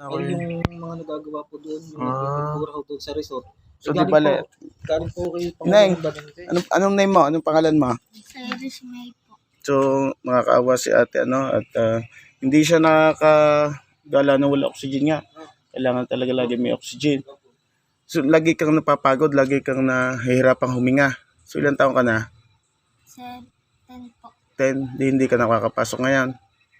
Ay, yung mga nagagawa po doon, yung nagpipintura ko doon sa resort. So, di bale. Galing po kay Neng, Pangulong Balente. anong name mo? Anong pangalan mo? Cyrus May po. So, makakaawa si ate, at hindi siya nakakagala na wala oxygen nga. Kailangan talaga lagi may oxygen. So, lagi kang napapagod, lagi kang nahihirapang huminga. So, ilang taon ka na? 7 po. 10, hindi ka nakakapasok ngayon.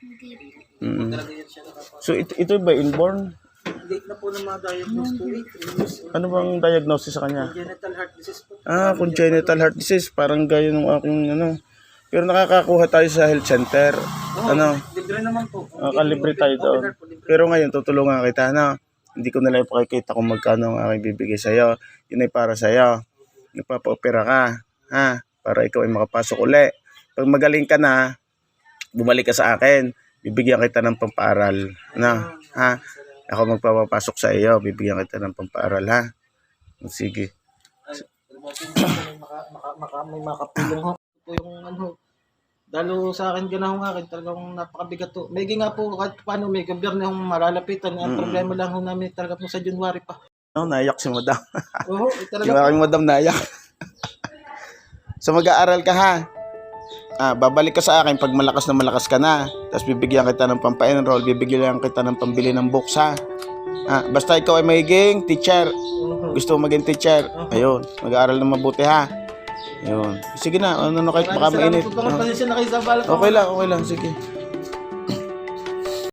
Hindi po. Talaga yan siya nakapasok. So, ito ba inborn? Late na po na ma-diagnose po eh. 3 years. Ano bang diagnosis sa kanya? Congenital heart disease po. Congenital heart disease. Parang gaya ng aking Pero nakakakuha tayo sa health center. Libre naman po. Kalibre tayo doon. Pero ngayon, tutulungan kita, Hindi ko nalang ipakikita kung magkano ang aking bibigay sa'yo. Yun ay para sa'yo. Nagpapa-opera ka, para ikaw ay makapasok uli. Pag magaling ka na, bumalik ka sa akin. Bibigyan kita ng pampaaral. Ako magpapapasok sa iyo, bibigyan kita ng pampaaral, ha? Sige. May makapulong ho. Po yung dalo sa akin ganaho nga akin talagang napakabigat to. May nga po kahit paano may gobyerno yung malalapitan. Ang problema lang ho namin talaga po sa January pa. Naiyak si madam. Oo, talaga. Yung aking madam naiyak. So mag-aaral ka, ha? Babalik ka sa akin pag malakas ka na. Tapos bibigyan kita ng pampa-enroll, bibigyan kita ng pambili ng books, ha? Basta ikaw ay magiging teacher. Gusto mo maging teacher? Ayun, mag-aaral na mabuti, ha? Ayun. Sige na, kahit baka mainit. Salamat po, pasensya na kayo sa balat. Okay lang, sige.